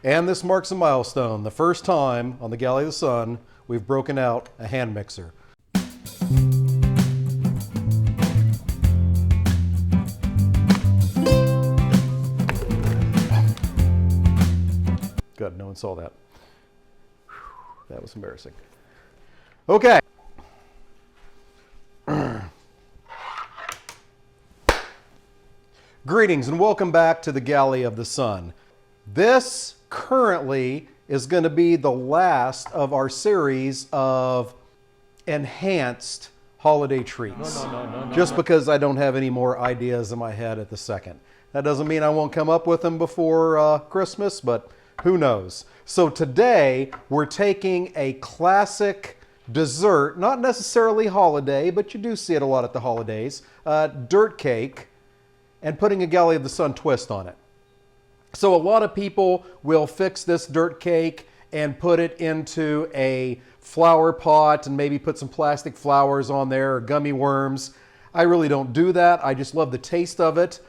And this marks a milestone. The first time on the Galley of the Sun, we've broken out a hand mixer. Good, no one saw that. That was embarrassing. Okay. Greetings and welcome back to the Galley of the Sun. This currently is going to be the last of our series of enhanced holiday treats. Just because I don't have any more ideas in my head at the second. That doesn't mean I won't come up with them before Christmas, but who knows? So today we're taking a classic dessert, not necessarily holiday, but you do see it a lot at the holidays, dirt cake, and putting a Galley of the Sun twist on it. So a lot of people will fix this dirt cake and put it into a flower pot and maybe put some plastic flowers on there or gummy worms. I really don't do that. I just love the taste of it.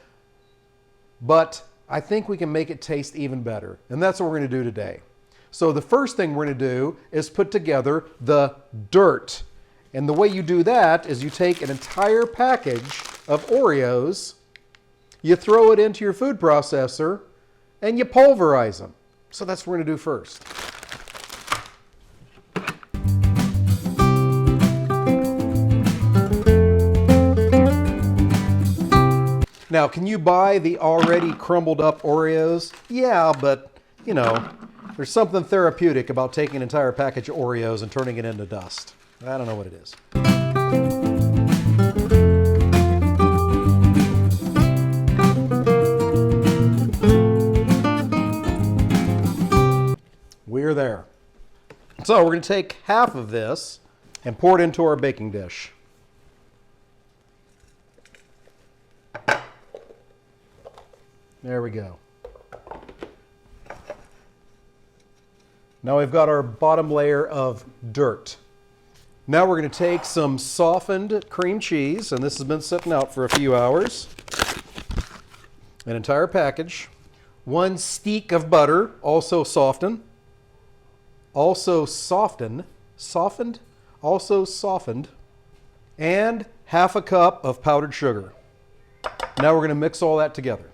But I think we can make it taste even better. And that's what we're going to do today. So the first thing we're going to do is put together the dirt. And the way you do that is you take an entire package of Oreos, you throw it into your food processor, and you pulverize them. So that's what we're going to do first. Now, can you buy the already crumbled up Oreos? Yeah, but, you know, there's something therapeutic about taking an entire package of Oreos and turning it into dust. I don't know what it is. We're there. So we're going to take half of this and pour it into our baking dish. There we go. Now we've got our bottom layer of dirt. Now we're going to take some softened cream cheese, and this has been sitting out for a few hours. An entire package. 1 stick of butter, also softened. Also softened. And half a cup of powdered sugar. Now we're going to mix all that together.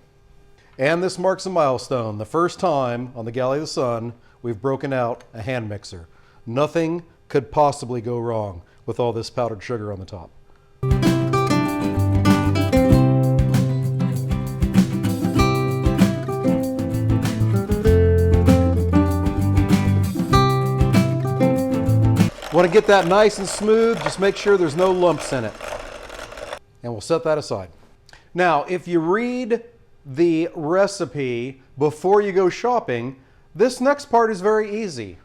And this marks a milestone. The first time on the Galley of the Sun, we've broken out a hand mixer. Nothing could possibly go wrong with all this powdered sugar on the top. Want to get that nice and smooth, just make sure there's no lumps in it. And we'll set that aside. Now, if you read the recipe before you go shopping, this next part is very easy.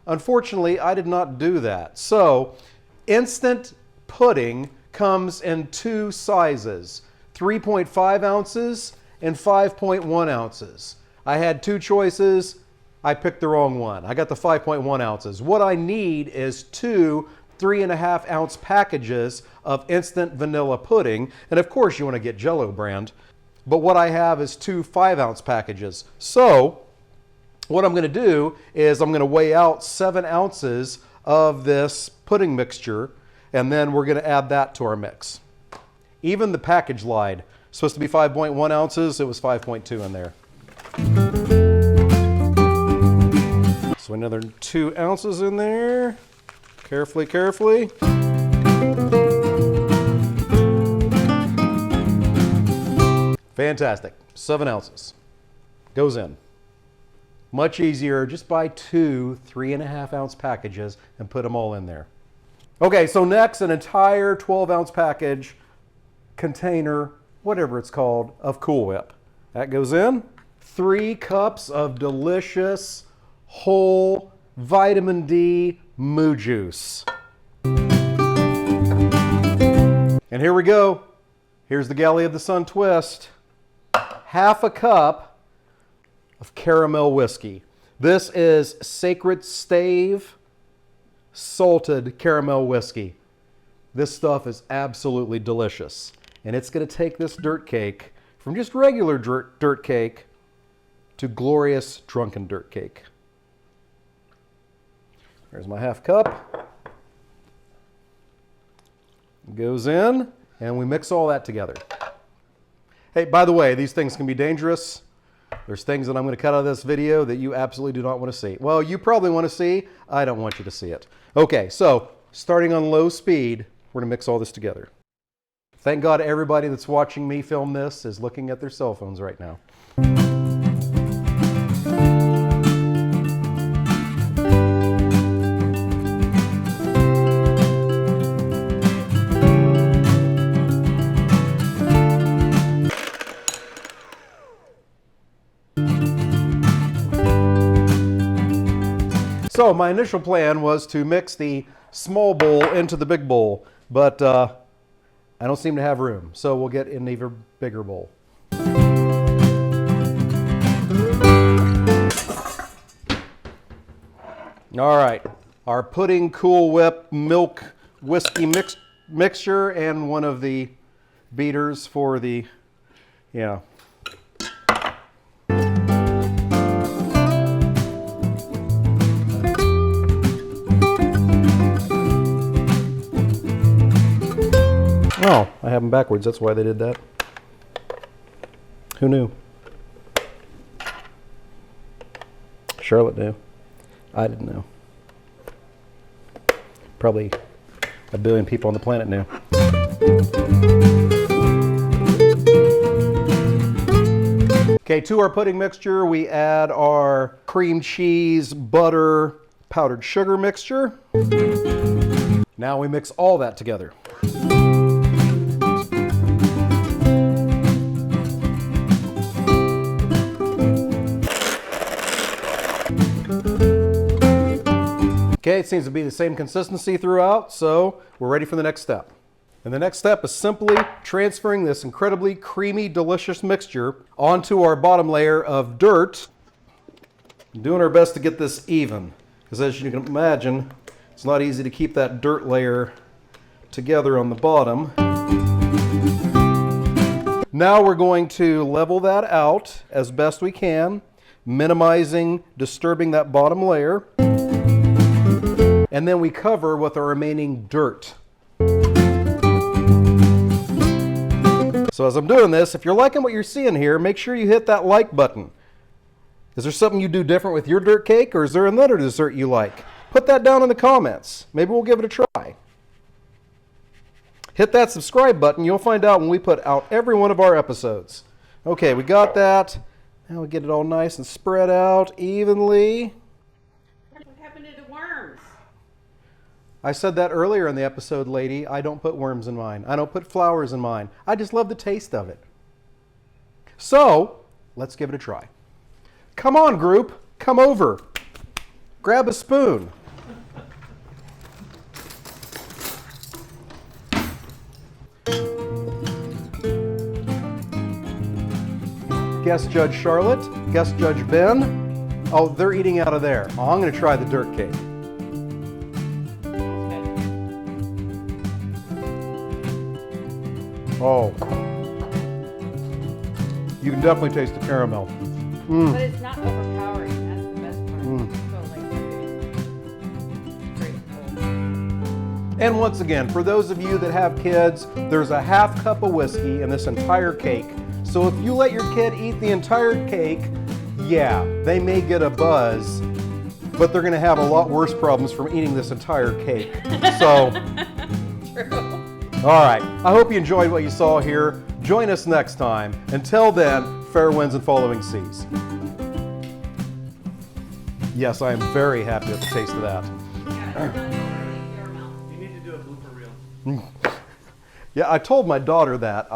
Unfortunately, I did not do that. So, instant pudding comes in 2 sizes, 3.5 ounces and 5.1 ounces. I had 2 choices. I picked the wrong one. I got the 5.1 ounces. What I need is 2 3.5 ounce packages of instant vanilla pudding. And of course you want to get Jell-O brand. But what I have is 2 5-ounce packages. So what I'm going to do is I'm going to weigh out 7 ounces of this pudding mixture. And then we're going to add that to our mix. Even the package lied. It's supposed to be 5.1 ounces. It was 5.2 in there. So another 2 ounces in there. Carefully, carefully. Fantastic. 7 ounces. Goes in. Much easier. Just buy 2 3.5 ounce packages and put them all in there. Okay, so next, an entire 12-ounce package, container, whatever it's called, of Cool Whip. That goes in. 3 cups of delicious whole vitamin D moo juice. And here we go. Here's the Galley of the Sun twist. Half a cup of caramel whiskey. This is Sacred Stave salted caramel whiskey. This stuff is absolutely delicious. And it's going to take this dirt cake from just regular dirt cake to glorious Drunken Dirt Cake. There's my half cup. It goes in, and we mix all that together. Hey, by the way, these things can be dangerous. There's things that I'm going to cut out of this video that you absolutely do not want to see. Well, you probably want to see. I don't want you to see it. Okay, so starting on low speed, we're going to mix all this together. Thank God everybody that's watching me film this is looking at their cell phones right now. So my initial plan was to mix the small bowl into the big bowl, but I don't seem to have room, so we'll get an even bigger bowl. All right, our pudding Cool Whip milk whiskey mixture and one of the beaters for the, yeah. Oh, I have them backwards. That's why they did that. Who knew? Charlotte knew. I didn't know. Probably a billion people on the planet knew. Okay, to our pudding mixture, we add our cream cheese, butter, powdered sugar mixture. Now we mix all that together. Okay, it seems to be the same consistency throughout, so we're ready for the next step. And the next step is simply transferring this incredibly creamy, delicious mixture onto our bottom layer of dirt. Doing our best to get this even, because as you can imagine, it's not easy to keep that dirt layer together on the bottom. Now we're going to level that out as best we can, minimizing disturbing that bottom layer. And then we cover with our remaining dirt. So as I'm doing this, if you're liking what you're seeing here, make sure you hit that like button. Is there something you do different with your dirt cake, or is there another dessert you like? Put that down in the comments. Maybe we'll give it a try. Hit that subscribe button. You'll find out when we put out every one of our episodes. Okay, we got that. Now we get it all nice and spread out evenly. What happened to the worms? I said that earlier in the episode, lady. I don't put worms in mine. I don't put flowers in mine. I just love the taste of it. So, let's give it a try. Come on, group. Come over. Grab a spoon. Guest Judge Charlotte. Guest Judge Ben. Oh, they're eating out of there. Oh, I'm going to try the dirt cake. Oh, you can definitely taste the caramel. But it's not overpowering. That's the best part. So like very grateful. And once again, for those of you that have kids, there's a half cup of whiskey in this entire cake. So if you let your kid eat the entire cake, yeah, they may get a buzz, but they're going to have a lot worse problems from eating this entire cake. So. True. All right, I hope you enjoyed what you saw here. Join us next time. Until then, fair winds and following seas. Yes, I am very happy with the taste of that. You need to do a blooper reel. Yeah, I told my daughter that.